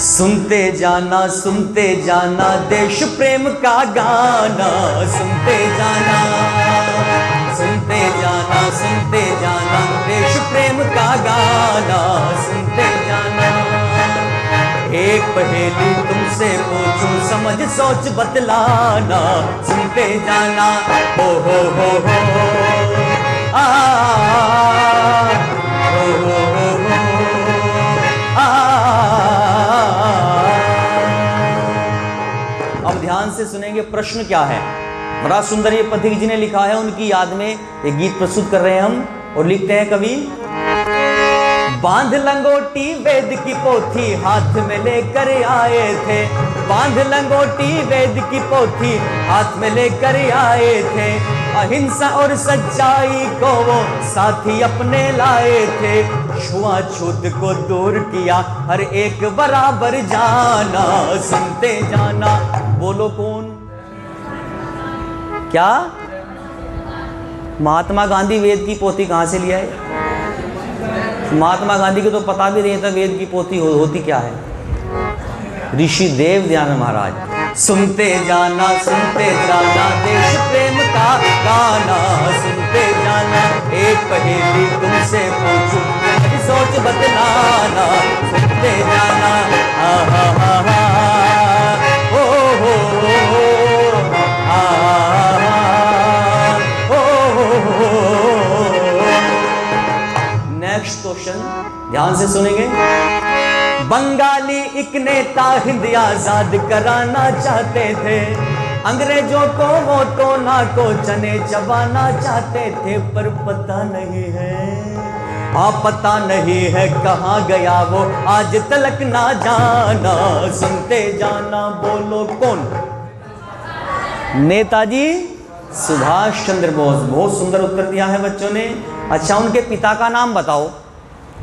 सुनते जाना देश प्रेम का गाना, सुनते जाना देश प्रेम का गाना, सुनते जाना। एक पहेली तुमसे पूछूं, समझ सोच बतलाना, सुनते जाना। हो आ अब ध्यान से सुनेंगे प्रश्न क्या है। बड़ा सुंदर ये पथिक जी ने लिखा है, उनकी याद में ये गीत प्रस्तुत कर रहे हैं हम। और लिखते हैं कवि, बांध लंगोटी वेद की पोथी हाथ में लेकर आए थे, बांध लंगोटी वेद की पोथी हाथ में लेकर आए थे, अहिंसा और सच्चाई को वो साथी अपने लाए थे, छुआछूत को दूर किया हर एक बराबर जाना, सुनते जाना। बोलो कौन? क्या? महात्मा गांधी वेद की पोथी कहाँ से लिया है? महात्मा गांधी को तो पता भी नहीं था वेद की पोथी होती क्या है। ऋषि देव दयानंद महाराज। सुनते जाना देश प्रेम का गाना, सुनते जाना। एक पहेली तुमसे पूछूं, सोच बतलाना, सुनते जाना। नेक्स्ट क्वेश्चन ध्यान से सुनेंगे। बंगाली एक नेता हिंद आजाद कराना चाहते थे, अंग्रेजों को वो टोना को चने चबाना चाहते थे, पर पता नहीं है, पता नहीं है कहाँ गया वो आज तलक ना जाना, सुनते जाना। बोलो कौन? नेताजी सुभाष चंद्र बोस। बहुत सुंदर उत्तर दिया है बच्चों ने। अच्छा, उनके पिता का नाम बताओ।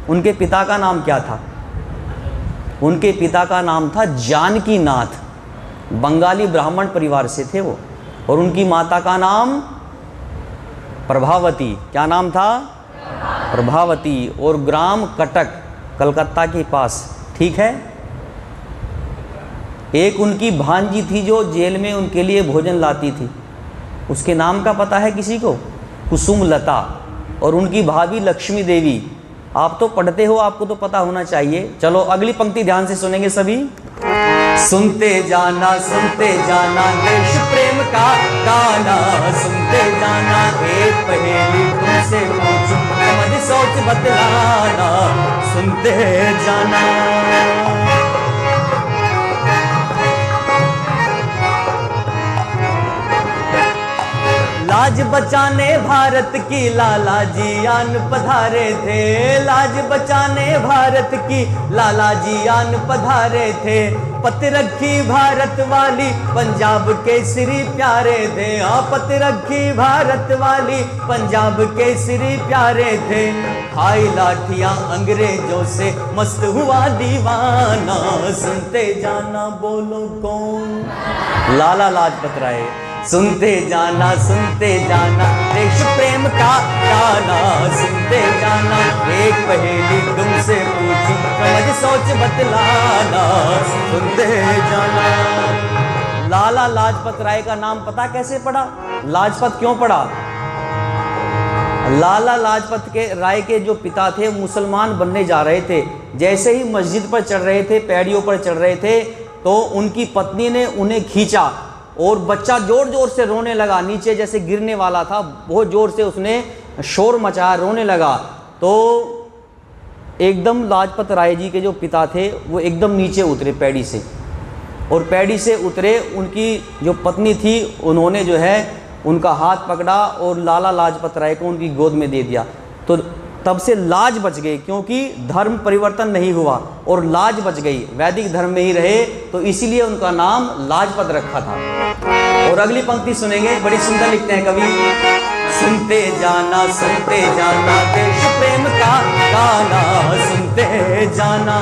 उनके पिता का नाम क्या था? उनके पिता का नाम था जानकी नाथ। बंगाली ब्राह्मण परिवार से थे वो। और उनकी माता का नाम प्रभावती। क्या नाम था? प्रभावती। और ग्राम कटक, कलकत्ता के पास। ठीक है। एक उनकी भांजी थी जो जेल में उनके लिए भोजन लाती थी, उसके नाम का पता है किसी को? कुसुम लता। और उनकी भाभी लक्ष्मी देवी। आप तो पढ़ते हो, आपको तो पता होना चाहिए। चलो अगली पंक्ति ध्यान से सुनेंगे सभी। सुनते जाना देश प्रेम का गाना, सुनते जाना। एक पहेली तुमसे पूछूं, समझ सोच बतलाना, सुनते जाना। लाज बचाने भारत की लाला जी आन पधारे थे, लाज बचाने भारत की लाला जी आन पधारे थे, पत रखी भारत वाली पंजाब के श्री प्यारे थे, पत रखी भारत वाली पंजाब के श्री प्यारे थे, खाई लाठियां अंग्रेजों से मस्त हुआ दीवाना, सुनते जाना। बोलो कौन? लाला लाजपत राय। सुनते जाना देश प्रेम का गाना, सुनते जाना। एक पहेली तुमसे पूछूं, समझ सोच बतलाना, सुनते जाना। लाला लाजपत राय का नाम पता कैसे पड़ा? लाजपत क्यों पड़ा? लाला लाजपत के राय के जो पिता थे मुसलमान बनने जा रहे थे। जैसे ही मस्जिद पर चढ़ रहे थे, पैड़ियों पर चढ़ रहे थे, तो उनकी पत्नी ने उन्हें खींचा और बच्चा जोर जोर से रोने लगा। नीचे जैसे गिरने वाला था, बहुत जोर से उसने शोर मचाया, रोने लगा। तो एकदम लाजपत राय जी के जो पिता थे वो एकदम नीचे उतरे पैड़ी से, और पैड़ी से उतरे। उनकी जो पत्नी थी उन्होंने जो है उनका हाथ पकड़ा और लाला लाजपत राय को उनकी गोद में दे दिया। तो तब से लाज बच गई, क्योंकि धर्म परिवर्तन नहीं हुआ और लाज बच गई, वैदिक धर्म में ही रहे, तो इसीलिए उनका नाम लाजपत रखा था। और अगली पंक्ति सुनेंगे, बड़ी सुंदर लिखते हैं कवि। सुनते जाना देश प्रेम का गाना, सुनते जाना।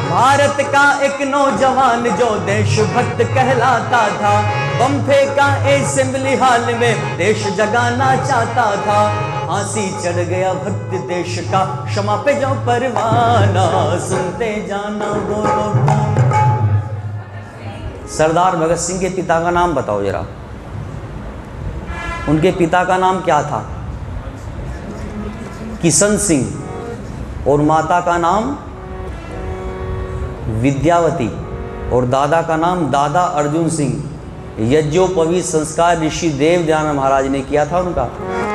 भारत का एक नौजवान जो देशभक्त कहलाता था, बम फेंका असेंबली हाल में देश जगाना चाहता था। फांसी चढ़ गया भक्त देश का, क्षमा पे जाओ परवाना, सुनते जाना बोलो कौन। सरदार भगत सिंह के पिता का नाम बताओ जरा, उनके पिता का नाम क्या था? किशन सिंह। और माता का नाम विद्यावती, और दादा का नाम दादा अर्जुन सिंह। यज्ञोपवीत संस्कार ऋषि देव दयानंद महाराज ने किया था उनका।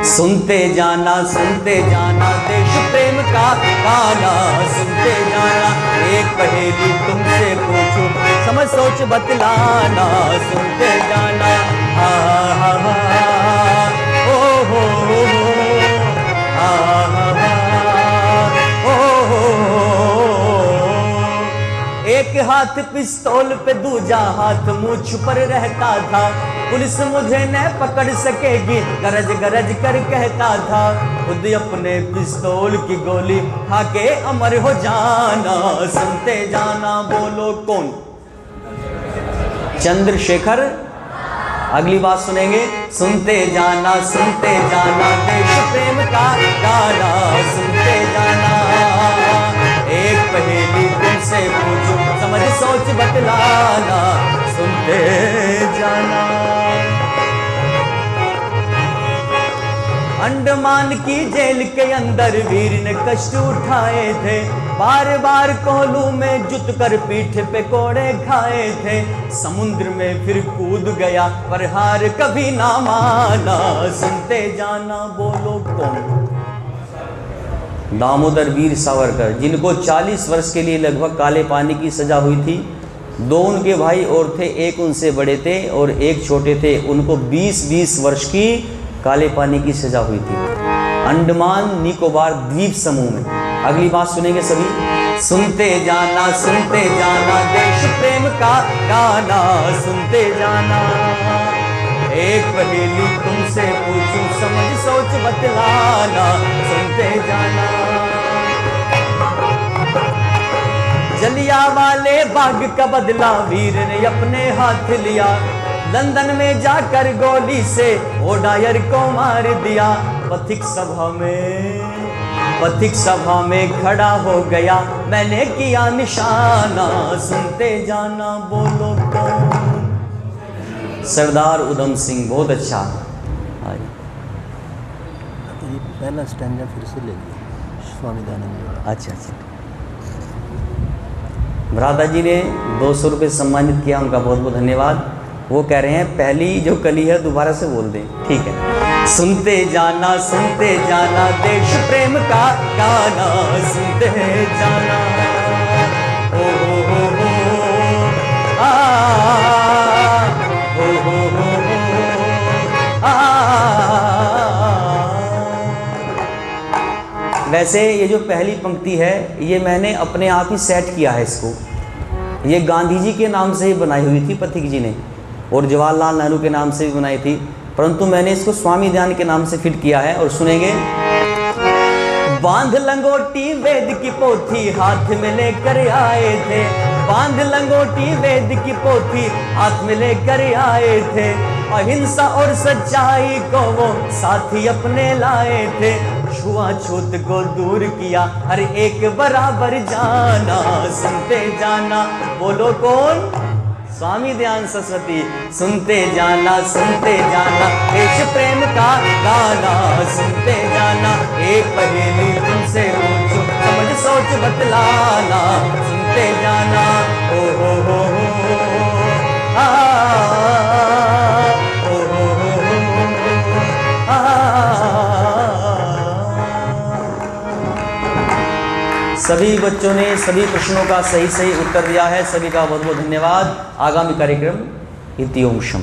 सुनते जाना देश प्रेम का गाना, सुनते जाना एक पहेली तुमसे पूछूं, समझ सोच बतलाना, सुनते जाना हा हा हा ओ हो हा हा ओ हो। एक हाथ पिस्तौल पे दूजा हाथ मुँह पर रहता था, पुलिस मुझे न पकड़ सकेगी गरज गरज कर कहता था, खुद अपने पिस्तौल की गोली खा के अमर हो जाना, सुनते जाना बोलो कौन? चंद्रशेखर। अगली बात सुनेंगे, सुनते जाना देश प्रेम का गाना, सुनते जाना एक पहेली तुमसे पूछूं, समझ सोच बतलाना, सुनते जाना। अंडमान की जेल के अंदर वीर ने कष्ट उठाए थे, बार बार कोहलू में जुत कर पीठ पे कोड़े खाए थे, समुद्र में फिर कूद गया पर हार कभी ना माना, सुनते जाना बोलो कौन? दामोदर वीर सावरकर, जिनको 40 वर्ष के लिए लगभग काले पानी की सजा हुई थी। दो उनके भाई और थे, एक उनसे बड़े थे और एक छोटे थे, उनको 20-20 वर्ष की काले पानी की सजा हुई थी अंडमान निकोबार द्वीप समूह में। अगली बात सुनेंगे सभी, सुनते जाना देश प्रेम का गाना, सुनते जाना एक पहेली तुमसे पूछूं, समझ सोच बतलाना, सुनते जाना। जलियांवाले बाग का बदला वीर ने अपने हाथ लिया, लंदन में जाकर गोली से वो डायर को मार दिया, पथिक सभा में खड़ा हो गया, मैंने किया निशाना, सुनते जाना बोलो कौन? सरदार उधम सिंह। बहुत अच्छा। ये पहला स्टैंजा फिर से ले लिया स्वामी दयानंद। अच्छा। भ्राता जी ने 200 रुपये सम्मानित किया, उनका बहुत बहुत धन्यवाद। वो कह रहे हैं पहली जो कली है दोबारा से बोल दें, ठीक है? सुनते जाना देश प्रेम का गाना, सुनते जाना ओ हो आ ओ हो वैसे ये जो पहली पंक्ति है ये मैंने अपने आप ही सेट किया है इसको। ये गांधी जी के नाम से ही बनाई हुई थी पथिक जी ने, और जवाहरलाल नेहरू के नाम से भी बनाई थी, परंतु मैंने इसको स्वामी दयानंद के नाम से फिट किया है। और सुनेंगे, बांध लंगोटी वेद की पोथी हाथ में लेकर आए थे, बांध लंगोटी वेद की पोथी हाथ में लेकर आए थे, अहिंसा और सच्चाई को वो साथी अपने लाए थे, छुआछूत को दूर किया हर एक बराबर जाना, सुनते जाना बोलो कौन? स्वामी दयानंद सरस्वती। सुनते जाना देश प्रेम का गाना, सुनते जाना एक पहेली तुमसे पूछूं, समझ सोच बतलाना, सुनते जाना ओ हो आ ओ हो सभी बच्चों ने सभी प्रश्नों का सही उत्तर दिया है। सभी का बहुत बहुत धन्यवाद। आगामी कार्यक्रम इति ओम शम।